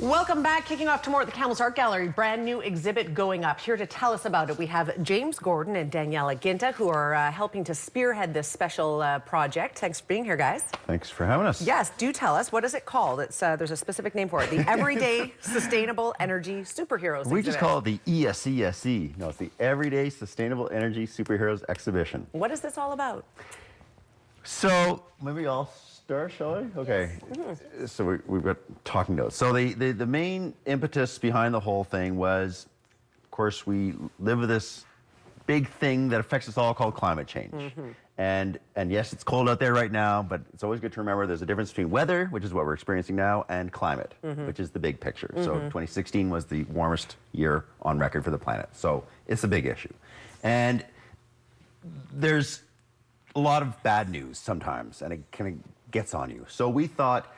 Welcome back. Kicking off tomorrow at the Camel's Art Gallery, brand new exhibit going up. Here to tell us about it, we have James Gordon and Daniela Ginta, who are helping to spearhead this special project. Thanks for being here, guys. Thanks for having us. Yes, do tell us, what is it called? It's there's a specific name for it. The Everyday Sustainable Energy Superheroes We exhibit. just call it the ESESE. No, it's the Everyday Sustainable Energy Superheroes Exhibition. What is this all about? So maybe I'll start, shall I? Okay. So we've got talking notes. So the main impetus behind the whole thing was, of course, we live with this big thing that affects us all called climate change. And yes, it's cold out there right now, but it's always good to remember there's a difference between weather, which is what we're experiencing now, and climate, which is the big picture. So 2016 was the warmest year on record for the planet. So it's a big issue. And there's a lot of bad news sometimes, and it kind of gets on you. So we thought,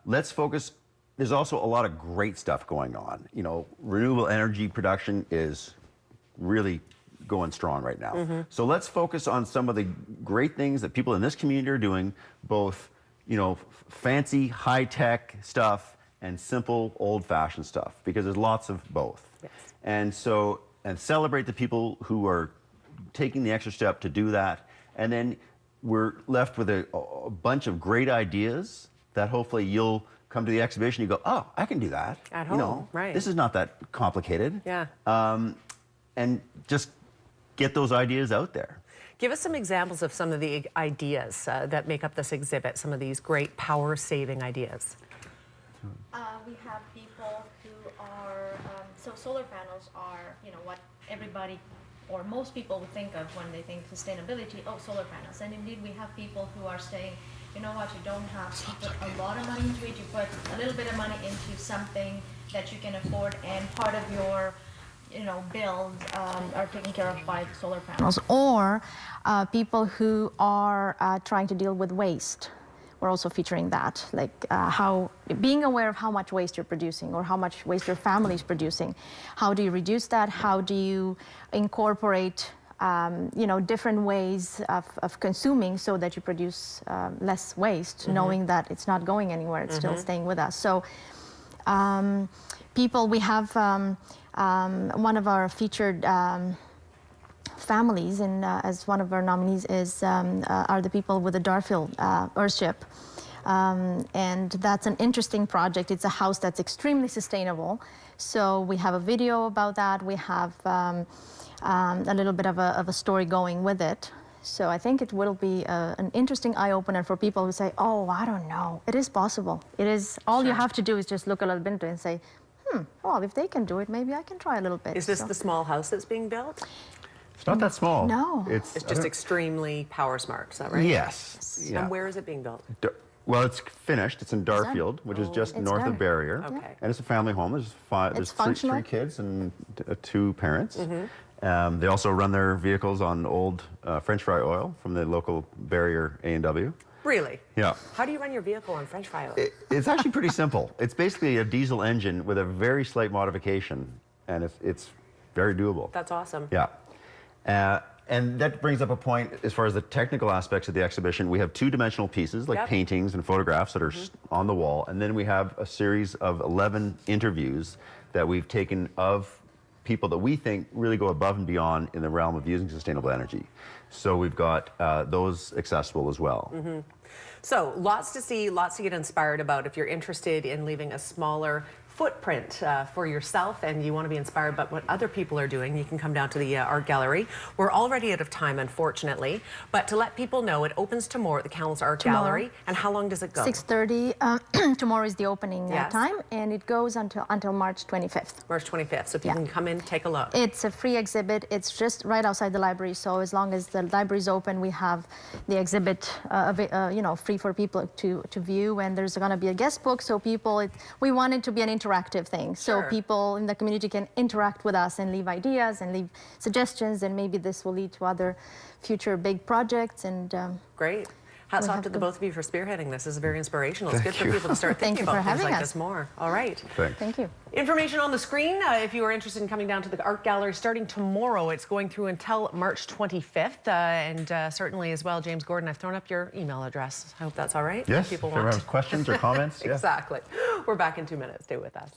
let's focus. There's also a lot of great stuff going on. You know, renewable energy production is really going strong right now. So let's focus on some of the great things that people in this community are doing, both, you know, fancy, high-tech stuff and simple, old-fashioned stuff, because there's lots of both. Yes. And so, and celebrate the people who are taking the extra step to do that. And then we're left with a bunch of great ideas that hopefully you'll come to the exhibition, you go, oh, I can do that. At home, you know, right. This is not that complicated. Yeah. And just get those ideas out there. Give us some examples of some of the ideas that make up this exhibit, some of these great power-saving ideas. We have people who are, so solar panels are, you know, what everybody or most people would think of when they think sustainability, oh, solar panels. And indeed, we have people who are saying, you know what, you don't have to put a lot of money into it, you put a little bit of money into something that you can afford, and part of your, you know, bills are taken care of by solar panels. Or people who are trying to deal with waste. We're also featuring that, like how being aware of how much waste you're producing or how much waste your family is producing. How do you reduce that? How do you incorporate you know, different ways of consuming so that you produce less waste, knowing that it's not going anywhere, it's still staying with us. So people, we have one of our featured families, and as one of our nominees is are the people with the Darfield Earthship, and that's an interesting project. It's a house that's extremely sustainable. So we have a video about that. We have a little bit of a story going with it. So I think it will be an interesting eye-opener for people who say, oh, I don't know. It is possible. It is. All you have to do is just look a little bit into it and say, well, if they can do it, maybe I can try a little bit. Is this the small house that's being built? It's not that small. No. It's just extremely power smart, is that right? Yes. Yeah. And where is it being built? Well, it's finished. It's in Darfield, which is just north of Barrier. Okay. And it's a family home. There's three kids and two parents. They also run their vehicles on old French fry oil from the local Barrier A&W. Really? Yeah. How do you run your vehicle on French fry oil? It's actually pretty simple. It's basically a diesel engine with a very slight modification, and it's very doable. That's awesome. Yeah. And that brings up a point as far as the technical aspects of the exhibition. We have two-dimensional pieces, like paintings and photographs that are on the wall, and then we have a series of 11 interviews that we've taken of people that we think really go above and beyond in the realm of using sustainable energy. So we've got those accessible as well. So lots to see, lots to get inspired about. If you're interested in leaving a smaller footprint for yourself and you want to be inspired by what other people are doing, you can come down to the art gallery. We're already out of time, unfortunately, but to let people know, it opens tomorrow at the Camel's Art Gallery. And how long does it go? 6:30. Tomorrow is the opening time, and it goes until March 25th. March 25th, so people can come in, take a look. It's a free exhibit. It's just right outside the library, so as long as the library is open, we have the exhibit you know, free for people to view, and there's going to be a guest book, so people, we want it to be an interactive thing. So people in the community can interact with us and leave ideas and leave suggestions, and maybe this will lead to other future big projects. And Great. Hats we off have to the to- both of you for spearheading this. This is very inspirational. It's good for you. people to start Thank thinking you for about things having like us. this more. All right. Thanks. Thank you. Information on the screen if you are interested in coming down to the art gallery starting tomorrow. It's going through until March 25th. And certainly as well, James Gordon, I've thrown up your email address. I hope that's all right. Yes, If people if anyone want has questions or comments, yeah. Exactly. We're back in 2 minutes. Stay with us.